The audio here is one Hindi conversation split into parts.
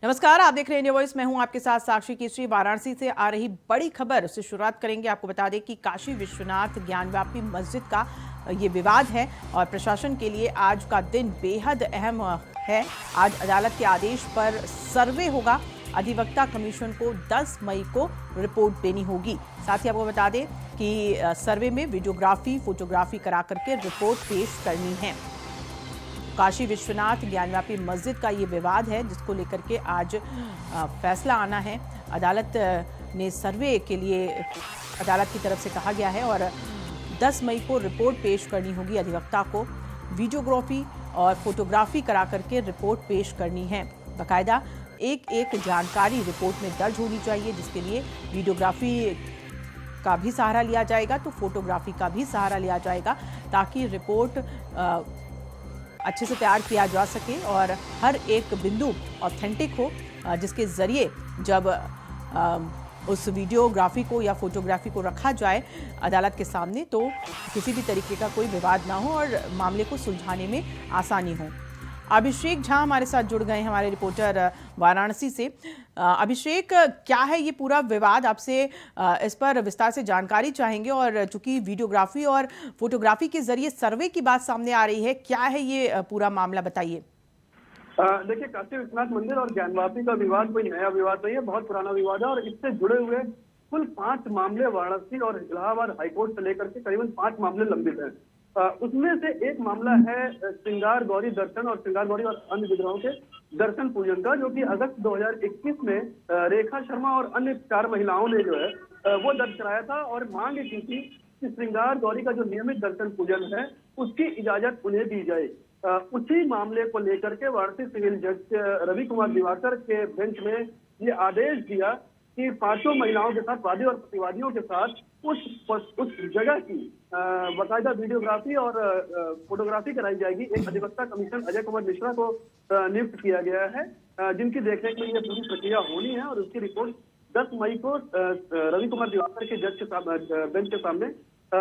नमस्कार, आप देख रहे हैं इंडिया वॉइस। मैं हूं आपके साथ साक्षी केसरी। वाराणसी से आ रही बड़ी खबर से शुरुआत करेंगे। आपको बता दें कि काशी विश्वनाथ ज्ञानव्यापी मस्जिद का ये विवाद है और प्रशासन के लिए आज का दिन बेहद अहम है। आज अदालत के आदेश पर सर्वे होगा। अधिवक्ता कमीशन को 10 मई को रिपोर्ट देनी होगी। साथ ही आपको बता दें कि सर्वे में वीडियोग्राफी, फोटोग्राफी करा करके रिपोर्ट पेश करनी है। काशी विश्वनाथ ज्ञानव्यापी मस्जिद का ये विवाद है जिसको लेकर के आज फैसला आना है। अदालत ने सर्वे के लिए अदालत की तरफ से कहा गया है और 10 मई को रिपोर्ट पेश करनी होगी। अधिवक्ता को वीडियोग्राफी और फोटोग्राफी करा करके रिपोर्ट पेश करनी है। बाकायदा एक एक जानकारी रिपोर्ट में दर्ज होनी चाहिए, जिसके लिए वीडियोग्राफी का भी सहारा लिया जाएगा तो फोटोग्राफी का भी सहारा लिया जाएगा, ताकि रिपोर्ट अच्छे से तैयार किया जा सके और हर एक बिंदु ऑथेंटिक हो, जिसके ज़रिए जब उस वीडियोग्राफी को या फोटोग्राफी को रखा जाए अदालत के सामने तो किसी भी तरीके का कोई विवाद ना हो और मामले को सुलझाने में आसानी हो। अभिषेक झा हमारे साथ जुड़ गए हैं, हमारे रिपोर्टर वाराणसी से। अभिषेक, क्या है ये पूरा विवाद? आपसे इस पर विस्तार से जानकारी चाहेंगे और चूंकि वीडियोग्राफी और फोटोग्राफी के जरिए सर्वे की बात सामने आ रही है, क्या है ये पूरा मामला, बताइए। देखिए, काशी विश्वनाथ मंदिर और ज्ञानवापी का विवाद कोई नया विवाद नहीं है, बहुत पुराना विवाद है और इससे जुड़े हुए कुल 5 मामले वाराणसी और इलाहाबाद हाईकोर्ट से लेकर के करीबन 5 मामले लंबित हैं। उसमें से एक मामला है श्रृंगार गौरी दर्शन और श्रृंगार गौरी और अन्य विग्रहों के दर्शन पूजन का, जो कि अगस्त 2021 में रेखा शर्मा और अन्य 4 महिलाओं ने जो है वो दर्ज कराया था और मांग की थी कि श्रृंगार गौरी का जो नियमित दर्शन पूजन है उसकी इजाजत उन्हें दी जाए। उसी मामले को लेकर के वाराणसी सिविल जज रवि कुमार दिवाकर के बेंच में ये आदेश दिया कि 5 महिलाओं के साथ, वादी और प्रतिवादियों के साथ उस जगह की बाकायदा वीडियोग्राफी और फोटोग्राफी कराई जाएगी। एक अधिवक्ता कमीशन अजय कुमार मिश्रा को नियुक्त किया गया है, जिनकी देखरेख में यह पूरी प्रक्रिया होनी है और उसकी रिपोर्ट 10 मई को रवि कुमार दिवाकर के जज के बेंच के सामने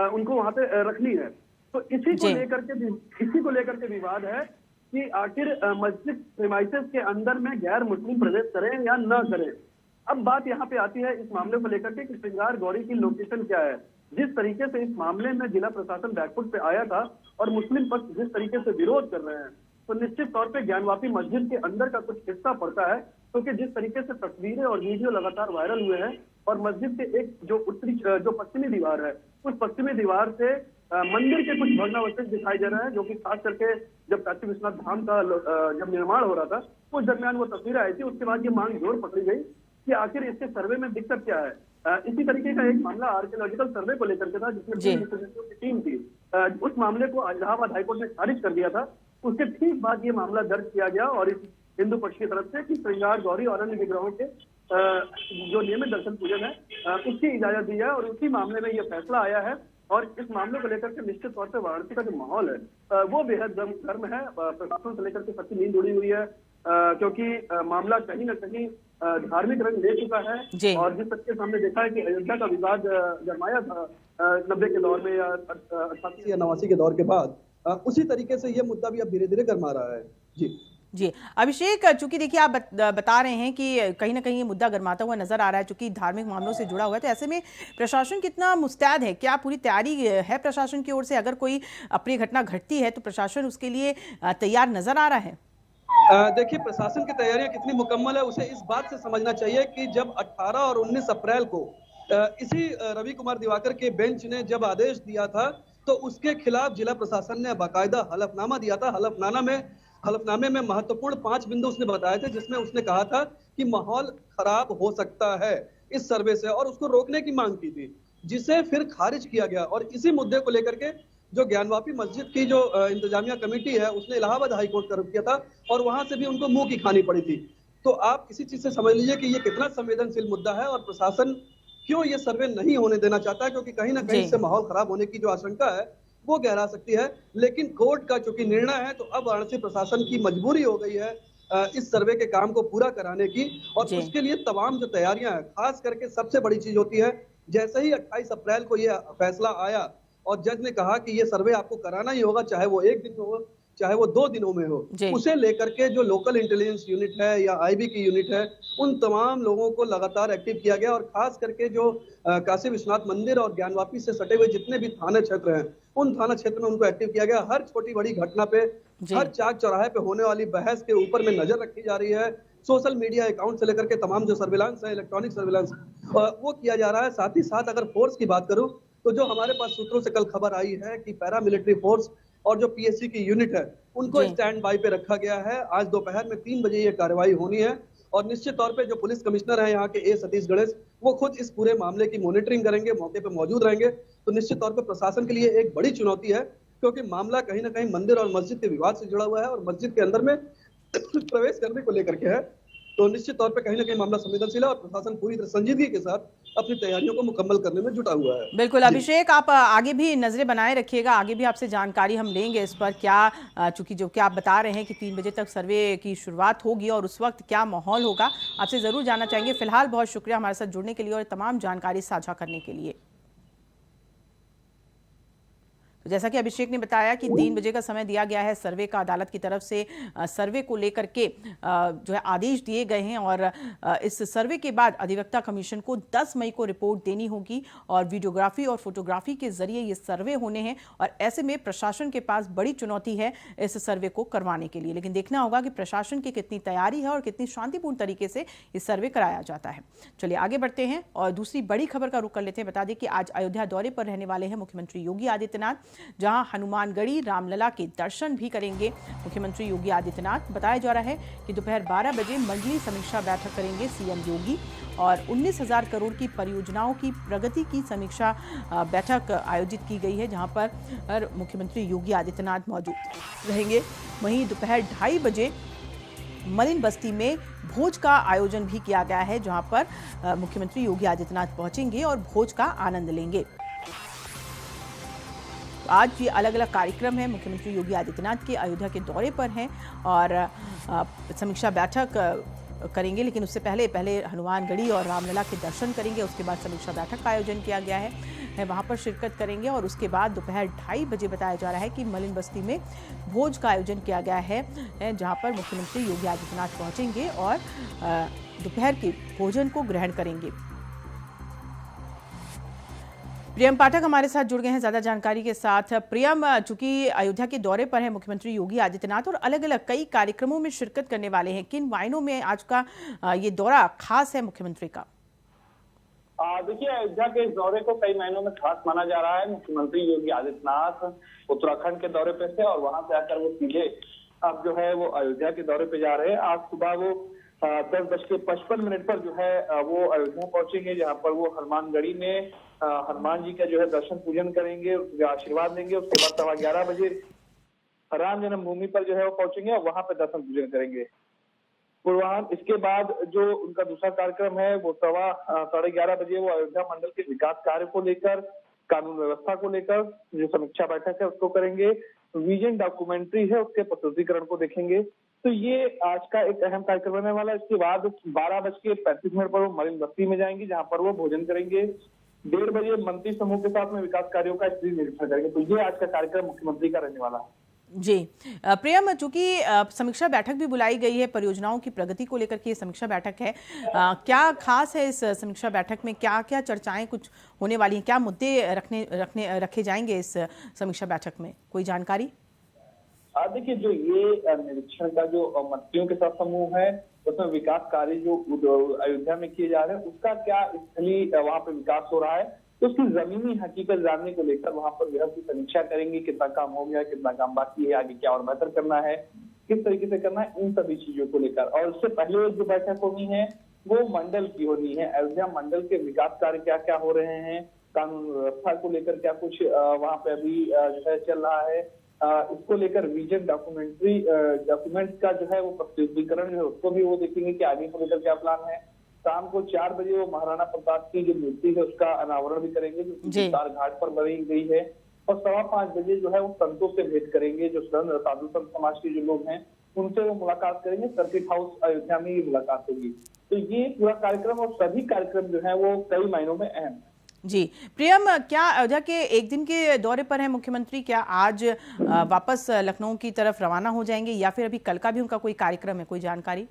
उनको वहां पे रखनी है। तो इसी को लेकर के विवाद है कि आखिर मस्जिद प्रीमाइसेस के अंदर में गैर मुस्लिम प्रवेश करें या न करें। अब बात यहाँ पे आती है इस मामले को लेकर के कि श्रृंगार गौरी की लोकेशन क्या है। जिस तरीके से इस मामले में जिला प्रशासन बैकफुट पे आया था और मुस्लिम पक्ष जिस तरीके से विरोध कर रहे हैं, तो निश्चित तौर पे ज्ञानवापी मस्जिद के अंदर का कुछ हिस्सा पड़ता है, क्योंकि जिस तरीके से तस्वीरें और वीडियो लगातार वायरल हुए हैं और मस्जिद के एक जो पश्चिमी दीवार है, उस पश्चिमी दीवार से मंदिर के कुछ भग्नावशेष दिखाई दे रहे हैं, जो कि खास करके जब काशी विश्वनाथ धाम का जब निर्माण हो रहा था उस दरमियान वो तस्वीरें आई थी। उसके बाद ये मांग जोर पकड़ी गई कि आखिर इसके सर्वे में दिक्कत क्या है। इसी तरीके का एक मामला आर्कियोलॉजिकल सर्वे को लेकर के था, जिसमें की टीम थी। उस मामले को इलाहाबाद हाईकोर्ट ने खारिज कर दिया था। उसके ठीक बाद ये मामला दर्ज किया गया और इस हिंदू पक्ष की तरफ से कि श्रृंगार गौरी और अन्य विग्रहों के जो नियमित दर्शन पूजन है उसकी इजाजत दी है और उसी मामले में यह फैसला आया है। और इस मामले को लेकर के निश्चित तौर पर वाराणसी का जो माहौल है वो बेहद गर्म है। प्रशासन से लेकर के सबकी नींद उड़ी हुई है, क्योंकि मामला कहीं ना कहीं धार्मिक रंग ले चुका है। और जिस तरीके से हमने देखा है कि अयोध्या का विवाद गरमाया था 90 के दौर में या 88 या 89 के दौर के बाद, उसी तरीके से ये मुद्दा भी अब धीरे धीरे गरमा रहा है। जी अभिषेक, चूंकि देखिए आप बता रहे हैं कि कहीं ना कहीं ये मुद्दा गरमाता हुआ नजर आ रहा है, चूंकि धार्मिक मामलों से जुड़ा हुआ है, तो ऐसे में प्रशासन कितना मुस्तैद है? क्या पूरी तैयारी है प्रशासन की ओर से? अगर कोई अप्रिय घटना घटती है तो प्रशासन उसके लिए तैयार नजर आ रहा है? देखिए, प्रशासन की तैयारियां कितनी मुकम्मल है उसे इस बात से समझना चाहिए कि जब 18 और 19 अप्रैल को इसी रवि कुमार दिवाकर के बेंच ने जब आदेश दिया था तो उसके खिलाफ जिला प्रशासन ने बाकायदा हलफनामा दिया था। हलफनामे में महत्वपूर्ण 5 बिंदु उसने बताए थे, जिसमें उसने कहा था कि माहौल खराब हो सकता है इस सर्वे से और उसको रोकने की मांग की थी, जिसे फिर खारिज किया गया। और इसी मुद्दे को लेकर के जो ज्ञानवापी मस्जिद की जो इंतजामिया कमेटी है उसने इलाहाबाद हाईकोर्ट का रुख किया था और वहां से भी उनको मुंह की खानी पड़ी थी। तो आप इसी चीज से समझ लीजिए कि ये कितना संवेदनशील मुद्दा है और प्रशासन क्यों ये सर्वे नहीं होने देना चाहता है, क्योंकि कहीं ना कहीं इससे माहौल खराब होने की जो आशंका है वो गहरा सकती है। लेकिन कोर्ट का चूंकि निर्णय है तो अब वाराणसी प्रशासन की मजबूरी हो गई है इस सर्वे के काम को पूरा कराने की, और उसके लिए तमाम जो तैयारियां हैं, खास करके सबसे बड़ी चीज होती है, जैसे ही 28 अप्रैल को ये फैसला आया और जज ने कहा कि ये सर्वे आपको कराना ही होगा, चाहे वो 1 दिन में हो चाहे वो 2 दिनों में हो, जी। उसे लेकर के जो लोकल इंटेलिजेंस यूनिट है या आईबी की यूनिट है, उन तमाम लोगों को लगातार एक्टिव किया गया और खास करके जो काशी विश्वनाथ मंदिर और ज्ञानवापी से सटे हुए जितने भी थाना क्षेत्र हैं, उन थाना क्षेत्र में उनको एक्टिव किया गया। हर छोटी-बड़ी घटना पे, जी। हर चाक चौराहे पे होने वाली बहस के ऊपर में नजर रखी जा रही है। सोशल मीडिया अकाउंट से लेकर के तमाम जो सर्विलांस है, इलेक्ट्रॉनिक सर्विलांस वो किया जा रहा है। साथ ही साथ अगर फोर्स की बात करूं, तो जो हमारे पास सूत्रों से कल खबर आई है कि पैरामिलिट्री फोर्स और जो पीएससी की यूनिट है, उनको जी। स्टैंड बाय पे रखा गया है। आज दोपहर में 3 बजे ये कार्रवाई होनी है और निश्चित तौर पे जो पुलिस कमिश्नर है यहाँ के ए सतीश गणेश, वो खुद इस पूरे मामले की मॉनिटरिंग करेंगे, मौके पे मौजूद रहेंगे। तो निश्चित तौर पे प्रशासन के लिए एक बड़ी चुनौती है, क्योंकि मामला कहीं न कहीं मंदिर और मस्जिद के विवाद से जुड़ा हुआ है और मस्जिद के अंदर में प्रवेश करने को लेकर के है। तो निश्चित तौर पे कहीं न कहीं मामला संवेदनशील है और प्रशासन पूरी तरह संजीदगी के साथ अपनी तैयारियों को मुकम्मल करने में जुटा हुआ है। बिल्कुल जी। अभिषेक, आप आगे भी नज़रें बनाए रखिएगा, आगे भी आपसे जानकारी हम लेंगे इस पर क्या चूंकि जो क्या आप बता रहे हैं कि 3 बजे तक सर्वे की शुरुआत होगी और उस वक्त क्या माहौल होगा, आपसे ज़रूर जानना चाहेंगे। फिलहाल बहुत शुक्रिया हमारे साथ जुड़ने के लिए और तमाम जानकारी साझा करने के लिए। तो जैसा कि अभिषेक ने बताया कि 3 बजे का समय दिया गया है सर्वे का, अदालत की तरफ से सर्वे को लेकर के जो है आदेश दिए गए हैं और इस सर्वे के बाद अधिवक्ता कमीशन को 10 मई को रिपोर्ट देनी होगी और वीडियोग्राफी और फोटोग्राफी के जरिए ये सर्वे होने हैं और ऐसे में प्रशासन के पास बड़ी चुनौती है इस सर्वे को करवाने के लिए। लेकिन देखना होगा कि प्रशासन की कितनी तैयारी है और कितनी शांतिपूर्ण तरीके से ये सर्वे कराया जाता है। चलिए आगे बढ़ते हैं और दूसरी बड़ी खबर का रुख कर लेते हैं। बता दें कि आज अयोध्या दौरे पर रहने वाले हैं मुख्यमंत्री योगी आदित्यनाथ, जहां हनुमानगढ़ी रामलला के दर्शन भी करेंगे मुख्यमंत्री योगी आदित्यनाथ। बताया जा रहा है कि दोपहर 12 बजे मंडलीय समीक्षा बैठक करेंगे सीएम योगी और 19,000 करोड़ की परियोजनाओं की प्रगति की समीक्षा बैठक आयोजित की गई है, जहां पर मुख्यमंत्री योगी आदित्यनाथ मौजूद रहेंगे। वहीं दोपहर 2:30 बजे मलिन बस्ती में भोज का आयोजन भी किया गया है, जहां पर मुख्यमंत्री योगी आदित्यनाथ पहुंचेंगे और भोज का आनंद लेंगे। आज ये अलग अलग कार्यक्रम है। मुख्यमंत्री योगी आदित्यनाथ के अयोध्या के दौरे पर हैं और समीक्षा बैठक करेंगे, लेकिन उससे पहले हनुमानगढ़ी और रामलला के दर्शन करेंगे। उसके बाद समीक्षा बैठक का आयोजन किया गया है, वहां पर शिरकत करेंगे और उसके बाद दोपहर 2:30 बजे बताया जा रहा है कि मलिन बस्ती में भोज का आयोजन किया गया है, जहां पर मुख्यमंत्री योगी आदित्यनाथ पहुंचेंगे और दोपहर के भोजन को ग्रहण करेंगे। प्रियम पाठक हमारे साथ जुड़ गए हैं ज्यादा जानकारी के साथ। प्रियम, चूंकि अयोध्या के दौरे पर है मुख्यमंत्री योगी आदित्यनाथ और अलग अलग कई कार्यक्रमों में शिरकत करने वाले हैं, किन मायनों में आज का ये दौरा खास है मुख्यमंत्री का? देखिए, अयोध्या के इस दौरे को कई महीनों में खास माना जा रहा है। मुख्यमंत्री योगी आदित्यनाथ उत्तराखंड के दौरे पे थे और वहां से आकर वो सीधे अब जो है वो अयोध्या के दौरे पे जा रहे हैं। आज सुबह वो 10:55 पर जो है वो अयोध्या पहुंचेंगे, जहां पर वो हनुमानगढ़ी में हनुमान जी का जो है दर्शन पूजन करेंगे, आशीर्वाद लेंगे। उसके बाद 11:15 बजे राम जन्मभूमि पर जो है वो पहुंचेंगे और वहां पे दर्शन पूजन करेंगे पूर्वाह्न। इसके बाद जो उनका दूसरा कार्यक्रम है वो 11:15 बजे वो अयोध्या मंडल के विकास कार्य को लेकर, कानून व्यवस्था को लेकर जो समीक्षा बैठक है उसको करेंगे। विजन डॉक्यूमेंट्री है उसके प्रस्तुतिकरण को देखेंगे। तो ये आज का एक अहम कार्यक्रम रहने वाला है। इसके बाद 12:35 पर वो मलिन बस्ती में जाएंगे, जहां पर वो भोजन करेंगे। 1:30 बजे मंत्री समूह के साथ में विकास कार्यों का स्थिति निरीक्षण करेंगे। तो ये आज का कार्यक्रम मुख्यमंत्री का रहने वाला है। जी प्रियम, चूंकि समीक्षा बैठक भी बुलाई गई है, परियोजनाओं की प्रगति को लेकर के ये समीक्षा बैठक है, क्या खास है इस समीक्षा बैठक में? क्या क्या चर्चाएं कुछ होने वाली हैं? क्या मुद्दे रखे जाएंगे इस समीक्षा बैठक में? कोई जानकारी? देखिए, जो ये निरीक्षण का जो मंत्रियों के साथ समूह है उसमें विकास कार्य जो अयोध्या में किए जा रहे हैं उसका क्या स्थलीय वहां पे विकास हो रहा है, तो उसकी जमीनी हकीकत जानने को लेकर वहां पर व्यवस्थित समीक्षा करेंगे। कितना काम हो गया, कितना काम बाकी है, आगे क्या और बेहतर करना है, किस तरीके से करना है, इन सभी चीजों को लेकर। और उससे पहले जो बैठक होनी है वो मंडल की होनी है। अयोध्या मंडल के विकास कार्य क्या क्या हो रहे हैं, कानून व्यवस्था को लेकर क्या कुछ वहां पे अभी जो है चल रहा है, इसको लेकर विजन डॉक्यूमेंट का जो है वो प्रस्तुतिकरण जो है उसको भी वो देखेंगे कि आगे को लेकर क्या प्लान है। शाम को 4 बजे वो महाराणा प्रताप की जो मूर्ति है उसका अनावरण भी करेंगे, जो सितार घाट पर बनी गई है। और 5:15 बजे जो है वो संतों से भेंट करेंगे, जो साधु संत समाज के जो लोग हैं उनसे वो मुलाकात करेंगे। सर्किट हाउस अयोध्या में ये मुलाकात होगी। तो ये पूरा कार्यक्रम और सभी कार्यक्रम जो है वो कई मायनों में अहम है। जी प्रियम, क्या अयोध्या के एक दिन के दौरे पर है मुख्यमंत्री? क्या आज वापस लखनऊ की तरफ रवाना हो जाएंगे या फिर अभी कल का भी उनका कोई कार्यक्रम है, कोई जानकारी?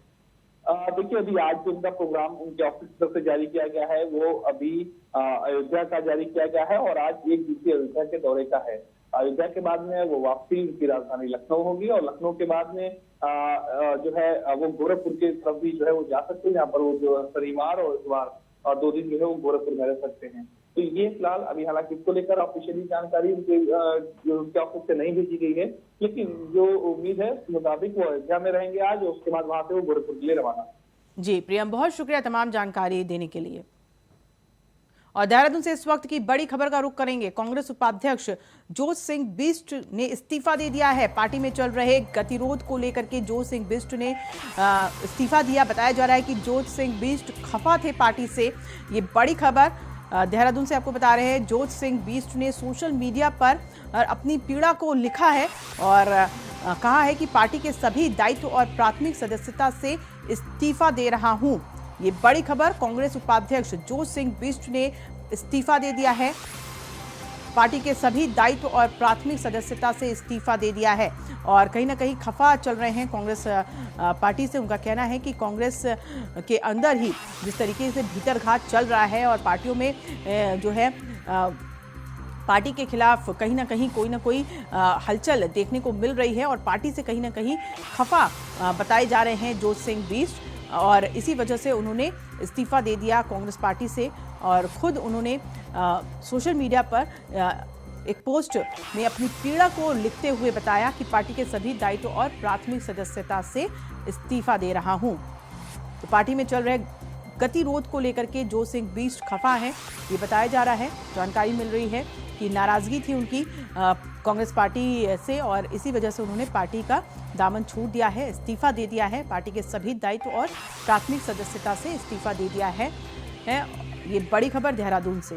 देखिए, अभी आज जो उनका प्रोग्राम उनके ऑफिस की तरफ से जारी किया गया है वो अभी अयोध्या का जारी किया गया है और आज एक दिवसीय अयोध्या के दौरे का है। अयोध्या के बाद में वो वापसी उनकी राजधानी लखनऊ होगी और लखनऊ के बाद में जो है वो गोरखपुर की तरफ भी जो है वो जा सकते हैं, जहाँ पर वो जो शनिवार और इतवार और 2 दिन जो है वो गोरखपुर में रह सकते हैं। तो ये फिलहाल अभी, हालांकि इसको लेकर ऑफिशियली जानकारी उनके ऑफिस से नहीं भेजी गई है, लेकिन जो उम्मीद है उसके मुताबिक वो अयोध्या में रहेंगे आज और उसके बाद वहां से वो गोरखपुर के लिए रवाना। जी प्रियम, बहुत शुक्रिया तमाम जानकारी देने के लिए। और देहरादून से इस वक्त की बड़ी खबर का रुख करेंगे। कांग्रेस उपाध्यक्ष जोत सिंह बिष्ट ने इस्तीफा दे दिया है। पार्टी में चल रहे गतिरोध को लेकर के जोत सिंह बिष्ट ने इस्तीफा दिया। बताया जा रहा है कि जोत सिंह बिष्ट खफा थे पार्टी से। ये बड़ी खबर देहरादून से आपको बता रहे हैं। जोत सिंह बिष्ट ने सोशल मीडिया पर अपनी पीड़ा को लिखा है और कहा है कि पार्टी के सभी दायित्व और प्राथमिक सदस्यता से इस्तीफा दे रहा हूं। ये बड़ी खबर, कांग्रेस उपाध्यक्ष जोत सिंह बिष्ट ने इस्तीफा दे दिया है। पार्टी के सभी दायित्व और प्राथमिक सदस्यता से इस्तीफा दे दिया है और कहीं ना कहीं खफा चल रहे हैं कांग्रेस पार्टी से। उनका कहना है कि कांग्रेस के अंदर ही जिस तरीके से भीतरघात चल रहा है और पार्टियों में जो है पार्टी के खिलाफ कहीं ना कहीं कोई ना कोई हलचल देखने को मिल रही है और पार्टी से कहीं ना कहीं खफा बताए जा रहे हैं जोत सिंह बिष्ट और इसी वजह से उन्होंने इस्तीफा दे दिया कांग्रेस पार्टी से। और खुद उन्होंने सोशल मीडिया पर एक पोस्ट में अपनी पीड़ा को लिखते हुए बताया कि पार्टी के सभी दायित्व और प्राथमिक सदस्यता से इस्तीफा दे रहा हूं। तो पार्टी में चल रहे गतिरोध को लेकर के जोत सिंह बिष्ट खफा है, ये बताया जा रहा है। जानकारी मिल रही है कि नाराजगी थी उनकी कांग्रेस पार्टी से और इसी वजह से उन्होंने पार्टी का दामन छूट दिया है, इस्तीफा दे दिया है। पार्टी के सभी दायित्व और प्राथमिक सदस्यता से इस्तीफा दे दिया है। ये बड़ी खबर देहरादून से।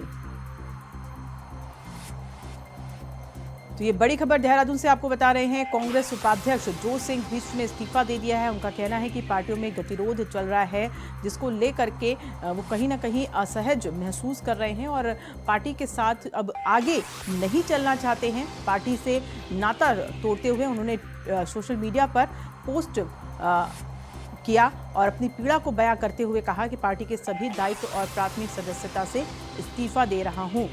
तो ये बड़ी खबर देहरादून से आपको बता रहे हैं। कांग्रेस उपाध्यक्ष जोत सिंह बिष्ट ने इस्तीफा दे दिया है। उनका कहना है कि पार्टियों में गतिरोध चल रहा है जिसको लेकर के वो कहीं ना कहीं असहज महसूस कर रहे हैं और पार्टी के साथ अब आगे नहीं चलना चाहते हैं। पार्टी से नाता तोड़ते हुए उन्होंने सोशल मीडिया पर पोस्ट किया और अपनी पीड़ा को बयां करते हुए कहा कि पार्टी के सभी दायित्व और प्राथमिक सदस्यता से इस्तीफा दे रहा हूं।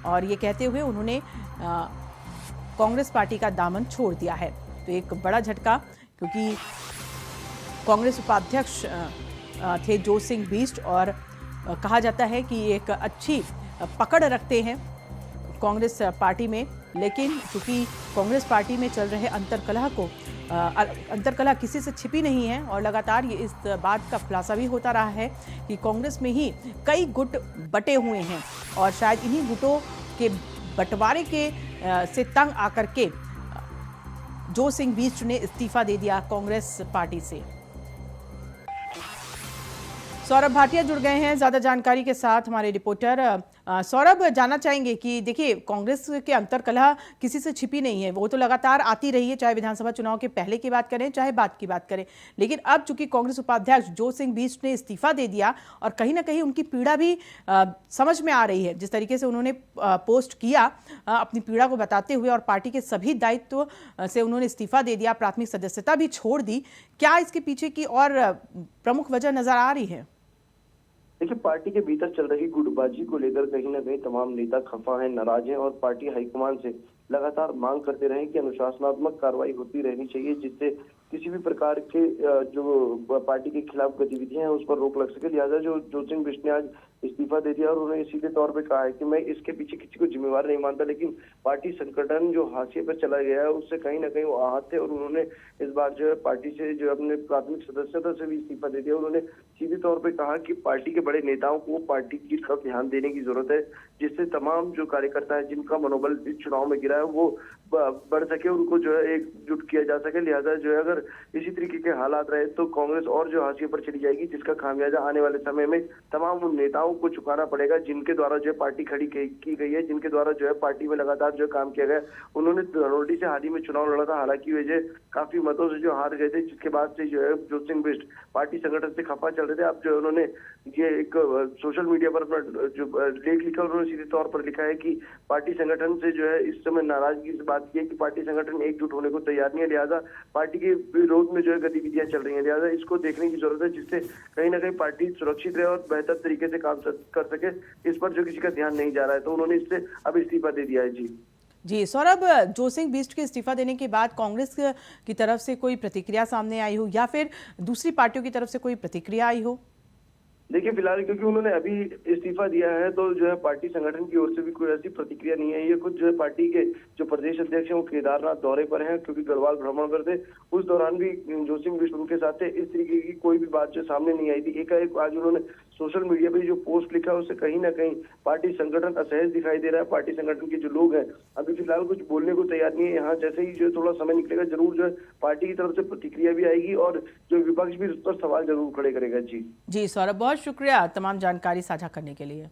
और ये कहते हुए उन्होंने कांग्रेस पार्टी का दामन छोड़ दिया है। तो एक बड़ा झटका, क्योंकि कांग्रेस उपाध्यक्ष थे जोत सिंह बिष्ट और कहा जाता है कि एक अच्छी पकड़ रखते हैं कांग्रेस पार्टी में, लेकिन क्योंकि कांग्रेस पार्टी में चल रहे अंतरकलह किसी से छिपी नहीं है और लगातार ये इस बात का खुलासा भी होता रहा है कि कांग्रेस में ही कई गुट बटे हुए हैं और शायद इन्हीं गुटों के बंटवारे के से तंग आकर के जोत सिंह बिष्ट ने इस्तीफा दे दिया कांग्रेस पार्टी से। सौरभ भाटिया जुड़ गए हैं ज्यादा जानकारी के साथ, हमारे रिपोर्टर। सौरभ, जानना चाहेंगे कि देखिए कांग्रेस के अंतरकलह किसी से छिपी नहीं है, वो तो लगातार आती रही है, चाहे विधानसभा चुनाव के पहले की बात करें चाहे बाद की बात करें, लेकिन अब चूंकि कांग्रेस उपाध्यक्ष जोत सिंह बिष्ट ने इस्तीफा दे दिया और कहीं ना कहीं उनकी पीड़ा भी समझ में आ रही है। जिस तरीके से उन्होंने पोस्ट किया अपनी पीड़ा को बताते हुए और पार्टी के सभी दायित्व से उन्होंने इस्तीफा दे दिया, प्राथमिक सदस्यता भी छोड़ दी, क्या इसके पीछे की और प्रमुख वजह नजर आ रही है? देखिए, पार्टी के भीतर चल रही गुटबाजी को लेकर कहीं ना कहीं तमाम नेता खफा हैं, नाराज हैं और पार्टी हाईकमान से लगातार मांग करते रहे कि अनुशासनात्मक कार्रवाई होती रहनी चाहिए, जिससे किसी भी प्रकार के जो पार्टी के खिलाफ गतिविधियां हैं उस पर रोक लग सके। लिहाजा जो जोत सिंह बिष्ट ने आज इस्तीफा दे दिया और उन्होंने सीधे तौर पे कहा है कि मैं इसके पीछे किसी को जिम्मेवार नहीं मानता, लेकिन पार्टी संगठन जो हाशिए पर चला गया है उससे कहीं ना कहीं वो आहत थे और उन्होंने इस बार जो है पार्टी से जो अपने प्राथमिक सदस्यता से भी इस्तीफा दे दिया। उन्होंने सीधे तौर पर कहा कि पार्टी के बड़े नेताओं को पार्टी की तरफ ध्यान देने की जरूरत है, जिससे तमाम जो कार्यकर्ता है जिनका मनोबल इस चुनाव में गिरा है वो बढ़ सके, उनको जो है एकजुट किया जा सके। लिहाजा जो है अगर इसी तरीके के हालात रहे तो कांग्रेस और जो हाशिए पर चली जाएगी, जिसका खामियाजा आने वाले समय में तमाम उन नेताओं को चुकाना पड़ेगा जिनके द्वारा जो है पार्टी खड़ी की गई है, जिनके द्वारा जो है पार्टी में लगातार जो काम किया गया। उन्होंने धनोल्टी से हाल ही में चुनाव लड़ा था, हालांकि वे जो काफी मतों से जो हार गए थे, जिसके बाद से जो है जोत सिंह बिष्ट पार्टी संगठन से खफा चल रहे थे। अब जो है उन्होंने ये एक सोशल मीडिया पर अपना जो लेख लिखा, उन्होंने सीधे तौर पर लिखा है कि पार्टी संगठन से जो है इस समय नाराजगी से बात की है कि पार्टी संगठन एकजुट होने को तैयार नहीं है, लिहाजा पार्टी के विरोध में जो है गतिविधियां चल रही हैं। लिहाजा इसको देखने की जरूरत है, जिससे कहीं ना कहीं पार्टी सुरक्षित रहे और बेहतर तरीके से काम कर सके। इस पर जो किसी का ध्यान नहीं जा रहा है, तो उन्होंने इससे अब इस्तीफा दे दिया है। जी सौरभ, जोत सिंह बिष्ट के इस्तीफा देने के बाद कांग्रेस की तरफ से कोई प्रतिक्रिया सामने आई हो या फिर दूसरी पार्टियों की तरफ से कोई प्रतिक्रिया आई हो? देखिए, फिलहाल क्योंकि उन्होंने अभी इस्तीफा दिया है तो जो है पार्टी संगठन की ओर से भी कोई ऐसी प्रतिक्रिया नहीं है। ये खुद जो है पार्टी के जो प्रदेश अध्यक्ष हैं वो केदारनाथ दौरे पर हैं, क्योंकि गढ़वाल भ्रमण पर थे। उस दौरान भी जोत सिंह बिष्ट उनके साथ थे। इस तरीके की कोई भी बात जो सामने नहीं आई थी। एकाएक आज उन्होंने सोशल मीडिया पे जो पोस्ट लिखा है उससे कहीं ना कहीं पार्टी संगठन असहज दिखाई दे रहा है। पार्टी संगठन के जो लोग हैं अभी फिलहाल कुछ बोलने को तैयार नहीं है। यहाँ जैसे ही जो थोड़ा समय निकलेगा जरूर जो है पार्टी की तरफ से प्रतिक्रिया भी आएगी और जो विपक्ष भी उस पर सवाल जरूर खड़े करेगा। जी सौरभ, बहुत शुक्रिया तमाम जानकारी साझा करने के लिए।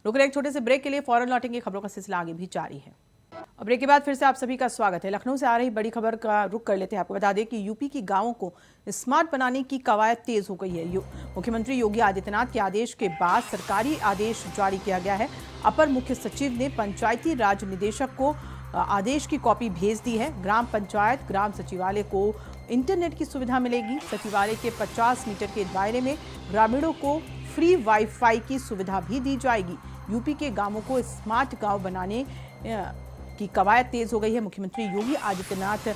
रुक रहे एक छोटे से ब्रेक के लिए, फौरन लौटेंगे। खबरों का सिलसिला आगे भी जारी है। अब ब्रेक के बाद फिर से आप सभी का स्वागत है। लखनऊ से आ रही बड़ी खबर का रुख कर लेते हैं। आपको बता दें कि यूपी की गांवों को स्मार्ट बनाने की कवायद तेज हो गई है। मुख्यमंत्री योगी आदित्यनाथ के आदेश के बाद सरकारी आदेश जारी किया गया है। अपर मुख्य सचिव ने पंचायती राज निदेशक को आदेश की कॉपी भेज दी है। ग्राम पंचायत, ग्राम सचिवालय को इंटरनेट की सुविधा मिलेगी। सचिवालय के 50 मीटर के दायरे में ग्रामीणों को फ्री वाईफाई की सुविधा भी दी जाएगी। यूपी के गांवों को स्मार्ट गांव बनाने की कवायद तेज हो गई है। मुख्यमंत्री योगी आदित्यनाथ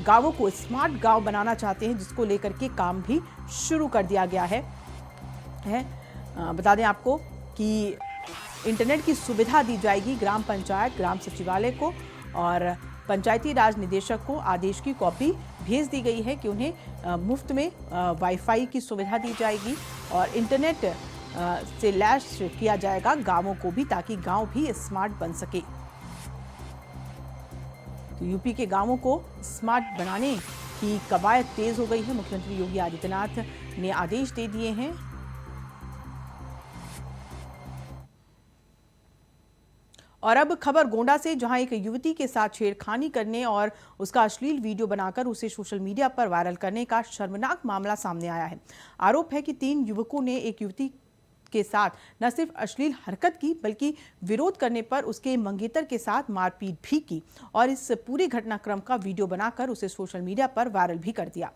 गांवों को स्मार्ट गांव बनाना चाहते हैं, जिसको लेकर के काम भी शुरू कर दिया गया है। बता दें आपको कि इंटरनेट की सुविधा दी जाएगी ग्राम पंचायत, ग्राम सचिवालय को, और पंचायती राज निदेशक को आदेश की कॉपी भेज दी गई है कि उन्हें मुफ्त में वाईफाई की सुविधा दी जाएगी और इंटरनेट से लैस किया जाएगा गांवों को भी, ताकि गांव भी स्मार्ट बन सके। तो यूपी के गांवों को स्मार्ट बनाने की कवायद तेज हो गई है। मुख्यमंत्री योगी आदित्यनाथ ने आदेश दे दिए हैं। और अब खबर गोंडा से, जहां एक युवती के साथ छेड़खानी करने और उसका अश्लील वीडियो बनाकर उसे सोशल मीडिया पर वायरल करने का शर्मनाक मामला सामने आया है। आरोप है कि 3 युवकों ने एक युवती के साथ न सिर्फ अश्लील हरकत की, बल्कि विरोध करने पर उसके मंगेतर के साथ मारपीट भी की और इस पूरे घटनाक्रम का वीडियो बनाकर उसे सोशल मीडिया पर वायरल भी कर दिया।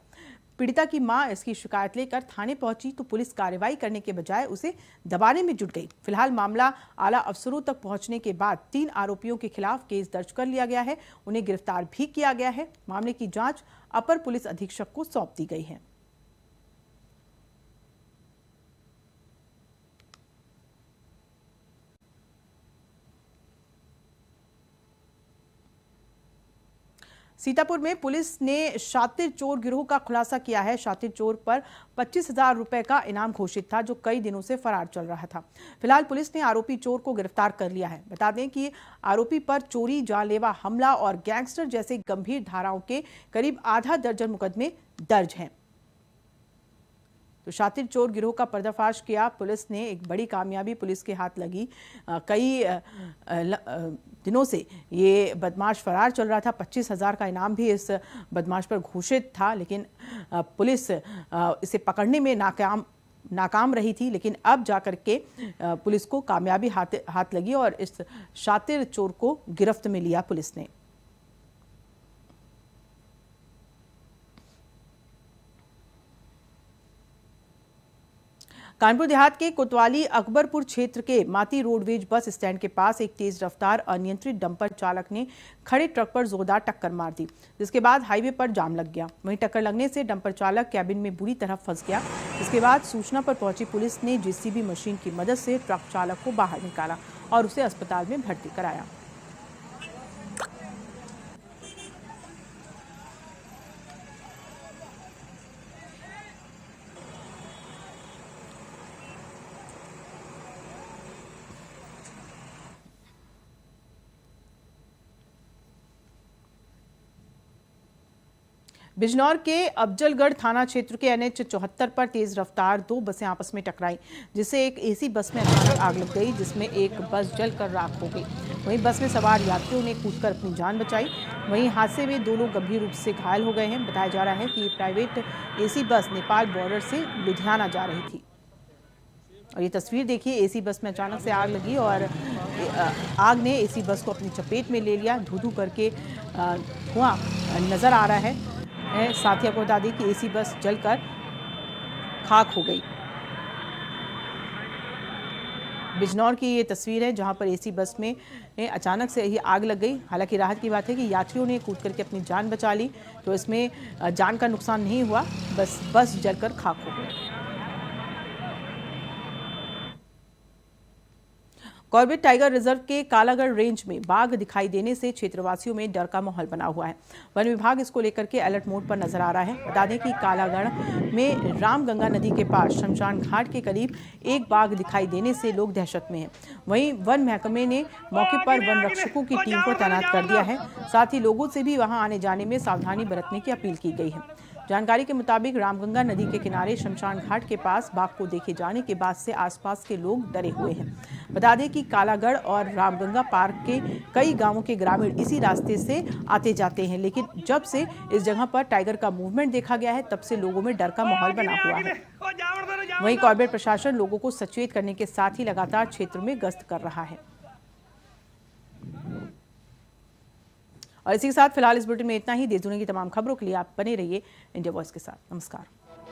पीड़िता की मां इसकी शिकायत लेकर थाने पहुंची तो पुलिस कार्रवाई करने के बजाय उसे दबाने में जुट गई। फिलहाल मामला आला अफसरों तक पहुंचने के बाद 3 आरोपियों के खिलाफ केस दर्ज कर लिया गया है। उन्हें गिरफ्तार भी किया गया है। मामले की जांच अपर पुलिस अधीक्षक को सौंप दी गई है। सीतापुर में पुलिस ने शातिर चोर गिरोह का खुलासा किया है। शातिर चोर पर 25,000 रुपए का इनाम घोषित था, जो कई दिनों से फरार चल रहा था। फिलहाल पुलिस ने आरोपी चोर को गिरफ्तार कर लिया है। बता दें कि आरोपी पर चोरी, जानलेवा हमला और गैंगस्टर जैसे गंभीर धाराओं के करीब आधा दर्जन मुकदमे दर्ज हैं। तो शातिर चोर गिरोह का पर्दाफाश किया पुलिस ने, एक बड़ी कामयाबी पुलिस के हाथ लगी। कई दिनों से ये बदमाश फरार चल रहा था। 25,000 का इनाम भी इस बदमाश पर घोषित था, लेकिन पुलिस इसे पकड़ने में नाकाम रही थी। लेकिन अब जाकर के पुलिस को कामयाबी हाथ लगी और इस शातिर चोर को गिरफ्त में लिया पुलिस ने। कानपुर देहात के कोतवाली अकबरपुर क्षेत्र के माती रोडवेज बस स्टैंड के पास एक तेज रफ्तार अनियंत्रित डंपर चालक ने खड़े ट्रक पर जोरदार टक्कर मार दी, जिसके बाद हाईवे पर जाम लग गया। वहीं टक्कर लगने से डंपर चालक कैबिन में बुरी तरह फंस गया। इसके बाद सूचना पर पहुंची पुलिस ने जेसीबी मशीन की मदद से ट्रक चालक को बाहर निकाला और उसे अस्पताल में भर्ती कराया। बिजनौर के अफजलगढ़ थाना क्षेत्र के NH 74 पर तेज रफ्तार 2 बसें आपस में टकराई, जिससे एक AC बस में अचानक आग लग गई, जिसमें एक बस जलकर राख हो गई। वहीं बस में सवार यात्रियों ने कूदकर अपनी जान बचाई। वहीं हादसे में 2 लोग गंभीर रूप से घायल हो गए हैं। बताया जा रहा है कि ये प्राइवेट AC बस नेपाल बॉर्डर से लुधियाना जा रही थी। और ये तस्वीर देखिए, AC बस में अचानक से आग लगी और आग ने AC बस को अपनी चपेट में ले लिया। धू-धू करके धुआं नजर आ रहा है। साथ ही आपको बता दें कि AC बस जलकर खाक हो गई। बिजनौर की ये तस्वीर है जहां पर AC बस में अचानक से ही आग लग गई। हालांकि राहत की बात है कि यात्रियों ने कूद करके अपनी जान बचा ली, तो इसमें जान का नुकसान नहीं हुआ, बस जलकर खाक हो गई। कॉर्बेट टाइगर रिजर्व के कालागढ़ रेंज में बाघ दिखाई देने से क्षेत्रवासियों में डर का माहौल बना हुआ है। वन विभाग इसको लेकर के अलर्ट मोड पर नजर आ रहा है। बता दें कि कालागढ़ में रामगंगा नदी के पास शमशान घाट के करीब एक बाघ दिखाई देने से लोग दहशत में हैं। वहीं वन महकमे ने मौके पर वन रक्षकों की टीम को तैनात कर दिया है। साथ ही लोगों से भी वहां आने जाने में सावधानी बरतने की अपील की गई है। जानकारी के मुताबिक रामगंगा नदी के किनारे शमशान घाट के पास बाघ को देखे जाने के बाद से आसपास के लोग डरे हुए हैं। बता दें कि कालागढ़ और रामगंगा पार्क के कई गांवों के ग्रामीण इसी रास्ते से आते जाते हैं, लेकिन जब से इस जगह पर टाइगर का मूवमेंट देखा गया है, तब से लोगों में डर का माहौल बना हुआ है। वहीं कॉर्बेट प्रशासन लोगों को सचेत करने के साथ ही लगातार क्षेत्र में गश्त कर रहा है। और इसी के साथ फिलहाल इस बुलेटिन में इतना ही। देश दुनिया की तमाम खबरों के लिए आप बने रहिए इंडिया वॉइस के साथ। नमस्कार।